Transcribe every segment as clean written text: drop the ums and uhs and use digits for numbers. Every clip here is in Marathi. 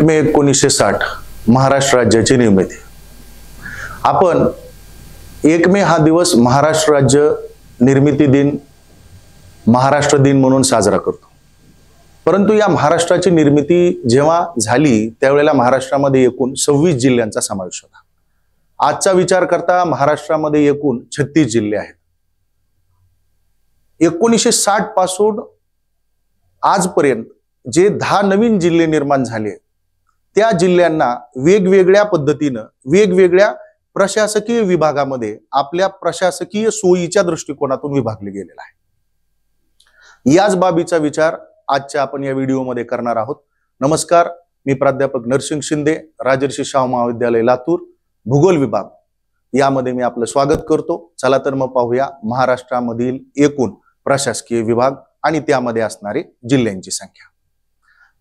मे 1960 महाराष्ट्र राज्याची निर्मिती। आपण 1 मे हा दिवस महाराष्ट्र राज्य निर्मिती दिन, महाराष्ट्र दिन म्हणून साजरा करतो। परंतु या महाराष्ट्राची निर्मिती जेव्हा झाली त्यावेळेला महाराष्ट्रामध्ये एकूण 26 जिल्ह्यांचा समावेश होता। आजचा विचार करता महाराष्ट्रामध्ये एकूण 36 जिल्हे आहेत। 1960 पासून आजपर्यंत जे 10 नवीन जिल्हे निर्माण झाले त्या जिल्ह्यांना वेगवेगळ्या पद्धतीनं वेगवेगळ्या प्रशासकीय विभागामध्ये आपल्या प्रशासकीय सोयीच्या दृष्टिकोनातून विभागले गेलेला आहे। याच बाबीचा विचार आजच्या आपण या व्हिडिओमध्ये करणार आहोत। नमस्कार, मी प्राध्यापक नरसिंग शिंदे, राजर्षी शाहू महाविद्यालय लातूर, भूगोल विभाग यामध्ये मी आपलं स्वागत करतो। चला तर मग पाहूया महाराष्ट्रामधील एकूण प्रशासकीय विभाग आणि त्यामध्ये असणारे जिल्ह्यांची संख्या।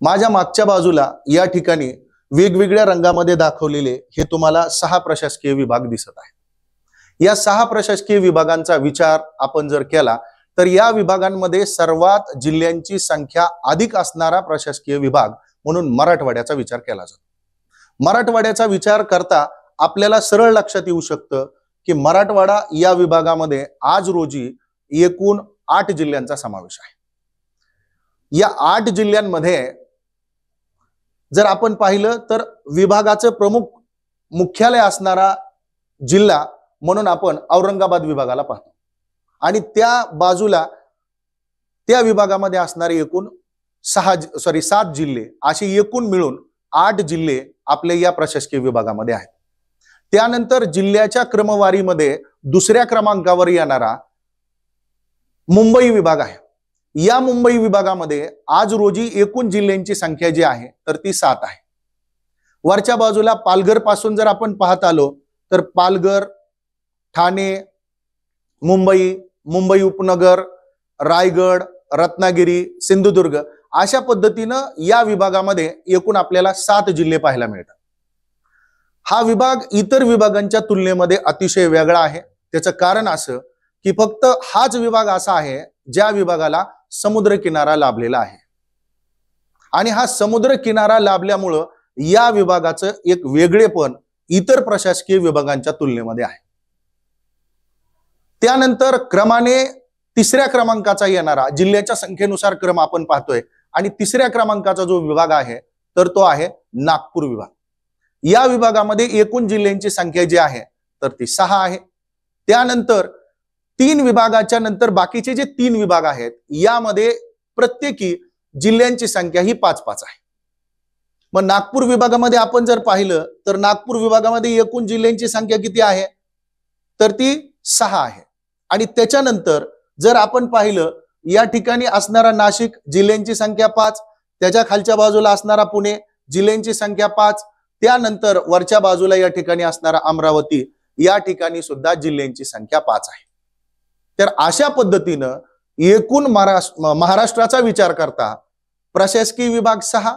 माझ्या मागच्या बाजूला या ठिकाणी वेगवेगळ्या रंगामध्ये दाखवलेले हे तुम्हाला 6 प्रशासकीय विभाग दिसत आहेत। या 6 प्रशासकीय विभागांचा विचार आपण जर केला तर या विभागांमध्ये सर्वात जिल्ह्यांची संख्या अधिक असणारा प्रशासकीय विभाग म्हणून मराठवाड्याचा विचार केला जातो। मराठवाड्याचा विचार करता आपल्याला सरळ लक्षात येऊ शकतं की मराठवाडा या विभागामध्ये आज रोजी एकूण 8 जिल्ह्यांचा समावेश आहे। या 8 जिल्ह्यांमध्ये जर आपण पाहिलं तर विभागाचं प्रमुख मुख्यालय असणारा जिल्हा म्हणून आपण औरंगाबाद विभागाला पाहतो आणि त्या बाजूला त्या विभागामध्ये असणारे एकूण 7 जिल्हे असे एकूण मिळून 8 जिल्हे आपल्या या प्रशासकीय विभागामध्ये आहेत। त्यानंतर जिल्ह्याच्या क्रमवारीमध्ये दुसऱ्या क्रमांकावर येणारा मुंबई विभाग आहे। या मुंबई विभागामध्ये आज रोजी एकूण जिल्ह्यांची संख्या जी आहे तर ती 7 आहे। वरच्या बाजूला पालघर पासून जर आपण पाहत आलो तर पालघर, ठाणे, मुंबई, मुंबई उपनगर, रायगड, रत्नागिरी, सिंधुदुर्ग अशा पद्धतीनं या विभागामध्ये एकूण आपल्याला 7 जिल्हे पाहायला मिळतात। हा विभाग इतर विभागांच्या तुलनेमध्ये अतिशय वेगळा आहे। त्याचं कारण असं की फक्त हाच विभाग असा आहे ज्या विभागाला समुद्र किनारा लाभलेला आहे आणि हा समुद्र किनारा लाभल्यामुळं या विभागाचं एक वेगळेपण इतर प्रशासकीय विभागांच्या तुलनेमध्ये आहे। त्यानंतर क्रमाने 3ऱ्या क्रमांकाचा येणारा जिल्ह्याच्या संख्येनुसार क्रम आपण पाहतोय आणि 3ऱ्या क्रमांकाचा जो विभाग आहे तर तो आहे नागपूर विभाग। या विभागामध्ये एकूण जिल्ह्यांची संख्या जी आहे तर ती 6 आहे। त्यानंतर 3 विभागाच्या नंतर बाकीचे जे 3 विभाग आहेत यामध्ये प्रत्येकी जिल्ह्यांची संख्या ही 5-5 आहे। मग नागपूर विभागामध्ये आपण जर पाहिलं तर नागपूर विभागामध्ये एकूण जिल्ह्यांची संख्या किती आहे तर ती 6 आहे। आणि त्याच्यानंतर जर आपण पाहिलं या ठिकाणी असणारा नाशिक जिल्ह्यांची संख्या 5, त्याच्या खालच्या बाजूला असणारा पुणे जिल्ह्यांची संख्या 5, त्यानंतर वरच्या बाजूला या ठिकाणी असणारा अमरावती या ठिकाणी सुद्धा जिल्ह्यांची संख्या 5 आहे। तर अशा पद्धतीनं एकूण महाराष्ट्राचा विचार करता प्रशासकीय विभाग 6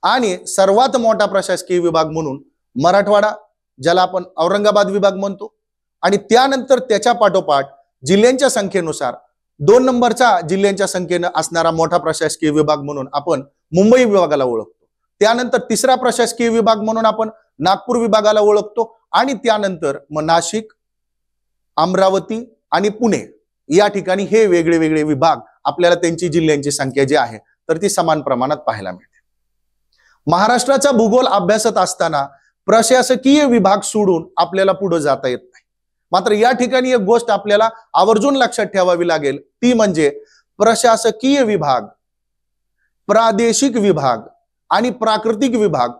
आणि सर्वात मोठा प्रशासकीय विभाग म्हणून मराठवाडा ज्याला आपण औरंगाबाद विभाग म्हणतो आणि त्यानंतर त्याच्या पाठोपाठ जिल्ह्यांच्या संख्येनुसार 2 नंबरचा जिल्ह्यांच्या संख्येनं असणारा मोठा प्रशासकीय विभाग म्हणून आपण मुंबई विभागाला ओळखतो। त्यानंतर 3रा प्रशासकीय विभाग म्हणून आपण नागपूर विभागाला ओळखतो आणि त्यानंतर मग नाशिक, अमरावती आणि पुणे या ठिकाणी हे वेगळे वेगळे विभाग आपल्याला त्यांची जिल्ह्यांची संख्या जी आहे तर ती समान प्रमाणात पाहायला मिळते। महाराष्ट्राचा भूगोल अभ्यासत असताना प्रशासकीय विभाग सोडून आपल्याला पुढे जाता येत नाही। मात्र या ठिकाणी एक गोष्ट आपल्याला आवर्जून लक्षात ठेवावी लागेल ती म्हणजे प्रशासकीय विभाग, प्रादेशिक विभाग आणि प्राकृतिक विभाग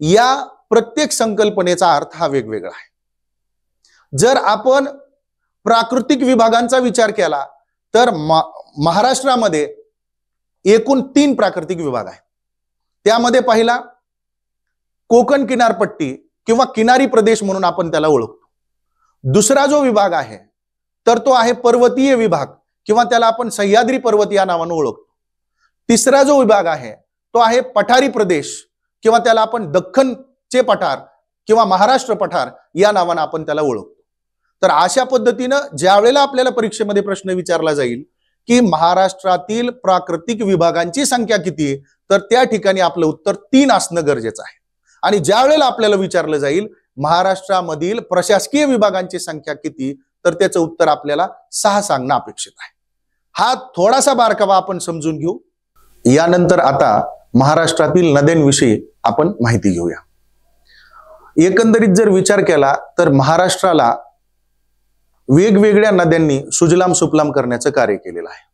या प्रत्येक संकल्पनेचा अर्थ हा वेगवेगळा आहे। जर आपण प्राकृतिक विभागांचा विचार केला तर महाराष्ट्रामध्ये एकूण 3 प्राकृतिक विभाग आहेत। त्यामध्ये पहिला कोकण किनारपट्टी किंवा किनारी प्रदेश म्हणून आपण त्याला ओळखतो। दुसरा जो विभाग आहे तर तो आहे पर्वतीय विभाग किंवा त्याला आपण सह्याद्री पर्वत या नावाने ओळखतो। तिसरा जो विभाग आहे तो आहे पठारी प्रदेश किंवा त्याला आपण दख्खनचे पठार किंवा महाराष्ट्र पठार या नावाने आपण त्याला ओळखतो। तर अशा पद्धतीनं ज्या वेळेला आपल्याला परीक्षेमध्ये प्रश्न विचारला जाईल की महाराष्ट्रातील प्राकृतिक विभागांची संख्या किती, तर त्या ठिकाणी आपलं उत्तर 3 असणं गरजेचं आहे. आणि ज्या वेळेला आपल्याला विचारलं जाईल महाराष्ट्रामधील प्रशासकीय विभागांची संख्या किती, तर त्याचं उत्तर आपल्याला 6 सांगणं अपेक्षित आहे. हा थोडासा बारकावा आपण समजून घेऊ. यानंतर आता महाराष्ट्रातील नद्यांविषयी आपण माहिती घेऊया. एकंदरीत जर विचार केला तर महाराष्ट्राला वेगवेगळ्या नद्यांनी सुजलाम सुफलाम करण्याचं कार्य केलेलं आहे.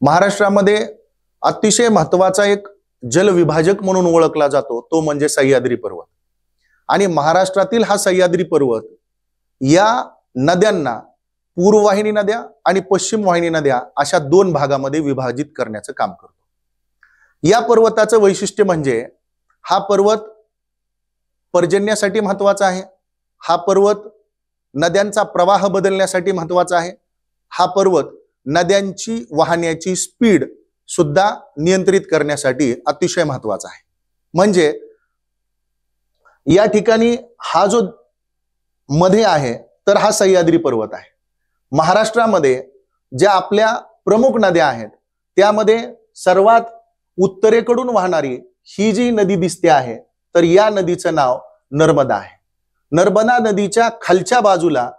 महाराष्ट्रामध्ये अतिशय महत्वाचा एक जलविभाजक म्हणून ओळखला जातो तो म्हणजे सह्याद्री पर्वत. आणि महाराष्ट्रातील हा सह्याद्री पर्वत या नद्यांना पूर्ववाहिनी नद्या आणि पश्चिम वाहिनी नद्या अशा 2 भागामध्ये विभाजित करण्याचं काम करतो. या पर्वताचं वैशिष्ट्य म्हणजे हा पर्वत पर्जन्यासाठी महत्वाचा आहे. हा पर्वत नद्यांचा प्रवाह बदलण्यासाठी महत्वाचा आहे. हा पर्वत नद्यांची वाहण्याची स्पीड सुद्धा नियंत्रित करण्यासाठी अतिशय महत्वाचा आहे. म्हणजे या ठिकाणी हा जो मध्ये आहे तर हा सह्याद्री पर्वत आहे. महाराष्ट्रामध्ये ज्या आपल्या प्रमुख नद्या आहेत त्यामध्ये सर्वात उत्तरेकडून वाहणारी ही जी नदी दिसते आहे तर या नदीचं नाव नर्मदा आहे. नर्मदा नदीच्या खालच्या बाजूला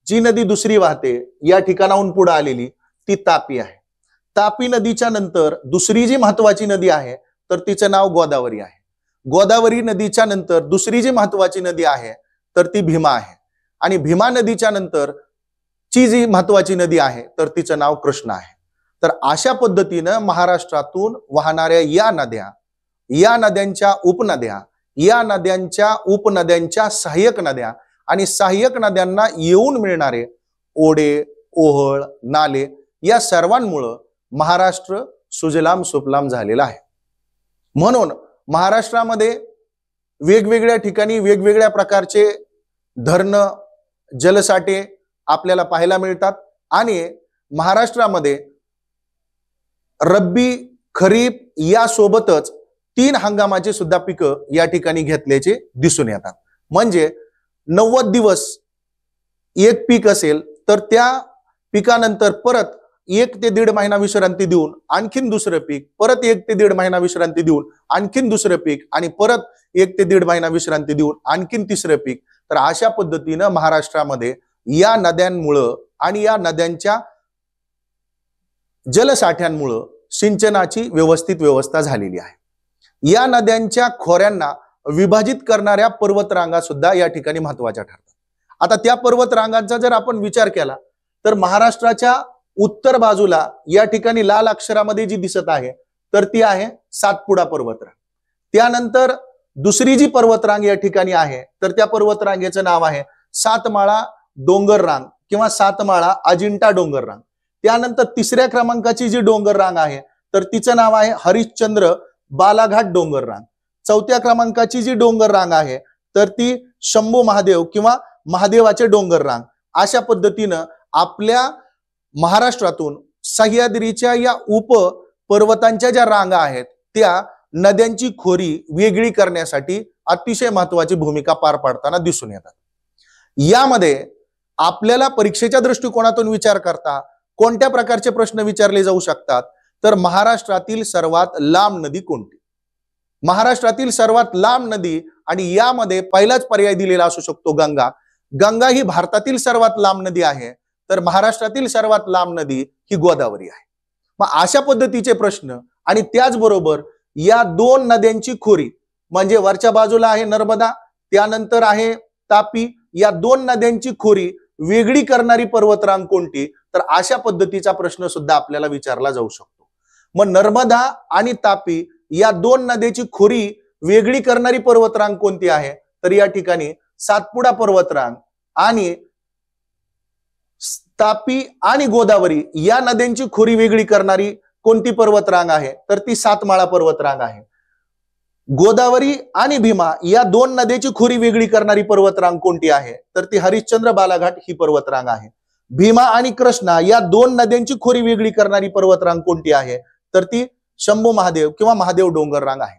जी नदी दुसरी वाहते या ठिकाणाहून पुढे आलेली ती तापी आहे. तापी नदीच्या नंतर दुसरी जी महत्वाची नदी आहे तर तिचं नाव गोदावरी आहे. गोदावरी नदीच्या नंतर दुसरी जी महत्वाची नदी आहे तर ती भीमा आहे. आणि भीमा नदीच्या नंतर ची जी महत्वाची नदी आहे तर तिचं नाव कृष्णा आहे. तर अशा पद्धतीनं महाराष्ट्रातून वाहणाऱ्या या नद्यांच्या उपनद्या, या नद्यांच्या उपनद्यांच्या सहाय्यक नद्या आणि सहाय्यक नद्यांना येऊन मिळणारे ओढे, ओहळ, नाले या सर्वांमुळे महाराष्ट्र सुजलाम सुफलाम झालेला आहे. म्हणून महाराष्ट्रामध्ये वेगवेगळ्या ठिकाणी वेगवेगळ्या प्रकारचे धरणं, जलसाठे आपल्याला पाहायला मिळतात. आणि महाराष्ट्रामध्ये रब्बी, खरीप या सोबतच 3 हंगामाची सुद्धा पिकं या ठिकाणी घेतल्याचे दिसून येतात. म्हणजे 90 दिवस एक पीक असेल तर त्या पिकानंतर परत 1 ते 1.5 महिना विश्रांती देऊन आणखीन दुसरं पीक, परत 1 ते 1.5 महिना विश्रांती देऊन आणखीन दुसरं पीक आणि परत 1 ते 1.5 महिना विश्रांती देऊन आणखीन तिसरं पीक. तर अशा पद्धतीनं महाराष्ट्रामध्ये या नद्यांमुळं आणि या नद्यांच्या जलसाठ्यांमुळं सिंचनाची व्यवस्थित व्यवस्था झालेली आहे. या नद्यांच्या खोऱ्यांना विभाजित करणाऱ्या पर्वतरांगा सुद्धा या ठिकाणी महत्वाच्या ठरतात. आता त्या पर्वतरांगांचा जर आपण विचार केला तर महाराष्ट्राच्या उत्तर बाजूला या ठिकाणी लाल अक्षरामध्ये जी दिसत आहे तर ती आहे सातपुडा पर्वतरांग. त्यानंतर दुसरी जी पर्वतरांग या ठिकाणी आहे तर त्या पर्वतरांगेचं नाव आहे सातमाळा डोंगर रांग किंवा सातमाळा अजिंठा डोंगर रांग. त्यानंतर तिसऱ्या क्रमांकाची जी डोंगर रांग आहे तर तिचं नाव आहे हरिश्चंद्र बालाघाट डोंगर रांग. चौथ्या क्रमांकाची जी डोंगर रांग आहे तर ती शंभू महादेव किंवा महादेवाचे डोंगर रांग. अशा पद्धतीनं आपल्या महाराष्ट्रातून सह्याद्रीच्या या उप पर्वतांच्या ज्या रांगा आहेत त्या नद्यांची खोरी वेगळी करण्यासाठी अतिशय महत्वाची भूमिका पार पाडताना दिसून येतात. यामध्ये आपल्याला परीक्षेच्या दृष्टिकोनातून विचार करता कोणत्या प्रकारचे प्रश्न विचारले जाऊ शकतात तर महाराष्ट्रातील सर्वात लांब नदी कोणती, महाराष्ट्रातील सर्वात लांब नदी, आणि यामध्ये पहिलाच पर्याय दिलेला असू शकतो गंगा. गंगा ही भारतातील सर्वात लांब नदी आहे तर महाराष्ट्रातील सर्वात लांब नदी ही गोदावरी आहे. मग अशा पद्धतीचे प्रश्न आणि त्याचबरोबर या 2 नद्यांची खोरी म्हणजे वरच्या बाजूला आहे नर्मदा, त्यानंतर आहे तापी, या 2 नद्यांची खोरी वेगळी करणारी पर्वतरांग कोणती, तर अशा पद्धतीचा प्रश्न सुद्धा आपल्याला विचारला जाऊ शकतो. मग नर्मदा आणि तापी या 2 नद्याची खोरी वेगळी करणारी पर्वतरांग कोणती आहे तर या ठिकाणी सातपुडा पर्वतरांग. आणि तापी आणि गोदावरी या नद्यांची खोरी वेगळी करणारी कोणती पर्वतरांग आहे तर ती सातमाळा पर्वतरांग आहे. गोदावरी आणि भीमा या 2 नद्याची खोरी वेगळी करणारी पर्वतरांग कोणती आहे तर ती हरिश्चंद्र बालाघाट ही पर्वतरांग आहे. भीमा आणि कृष्णा या 2 नद्यांची खोरी वेगळी करणारी पर्वतरांग कोणती आहे तर ती शंभू महादेव किंवा महादेव डोंगर रांग आहे.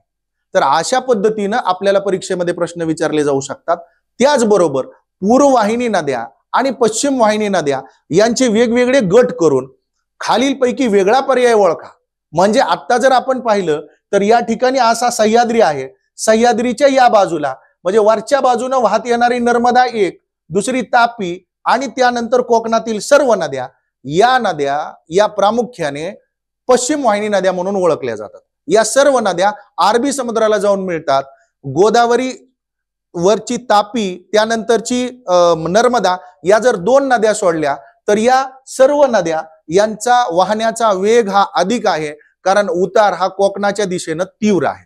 तर अशा पद्धतीनं आपल्याला परीक्षेमध्ये प्रश्न विचारले जाऊ शकतात. त्याचबरोबर पूर्व वाहिनी नद्या आणि पश्चिम वाहिनी नद्या यांचे वेगवेगळे गट करून खालीलपैकी वेगळा पर्याय ओळखा. म्हणजे आता जर आपण पाहिलं तर या ठिकाणी असा सह्याद्री आहे, सह्याद्रीच्या या बाजूला म्हणजे वरच्या बाजूने वाहत येणारी नर्मदा एक, दुसरी तापी आणि त्यानंतर कोकणातील सर्व नद्या, या नद्या या प्रामुख्याने पश्चिम वाहिनी नद्या म्हणून ओळखल्या जातात. या सर्व नद्या अरबी समुद्राला जाऊन मिळतात. गोदावरी वरची तापी त्यानंतरची नर्मदा या जर दोन नद्या सोडल्या तर या सर्व नद्या यांचा वाहण्याचा वेग हा अधिक आहे, कारण उतार हा कोकणाच्या दिशेनं तीव्र आहे.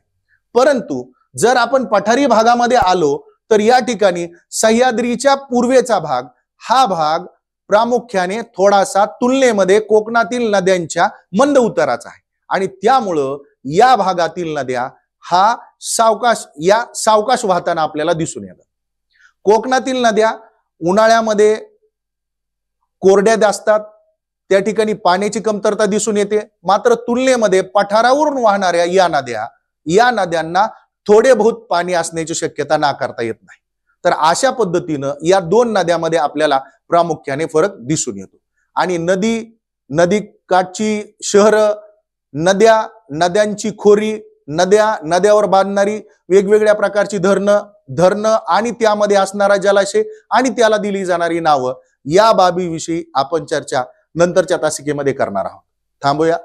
परंतु जर आपण पठारी भागामध्ये आलो तर या ठिकाणी सह्याद्रीच्या पूर्वेचा भाग हा भाग प्रामुख्याने थोडासा तुलनेमध्ये कोकणातील नद्यांच्या मंद उताराचा आहे आणि त्यामुळं या भागातील नद्या हा सावकाश वाहताना आपल्याला दिसून येतात. कोकणातील नद्या उन्हाळ्यामध्ये कोरड्या असतात, त्या ठिकाणी पाण्याची कमतरता दिसून येते. मात्र तुलनेमध्ये पठारावरून वाहणाऱ्या या नद्यांना थोडे बहुत पाणी असण्याची शक्यता नाकारता येत नाही. तर अशा पद्धतीनं या दोन नद्यामध्ये आपल्याला प्रामुख्याने फरक दिसून येतो. आणि नदी काठची शहरं, नद्यांची खोरी, नद्यावर बांधणारी वेगवेगळ्या प्रकारची धरणं आणि त्यामध्ये असणारा जलाशय आणि त्याला दिली जाणारी नावं, या बाबीविषयी आपण चर्चा नंतरच्या तासिकेमध्ये करणार आहोत. थांबूया.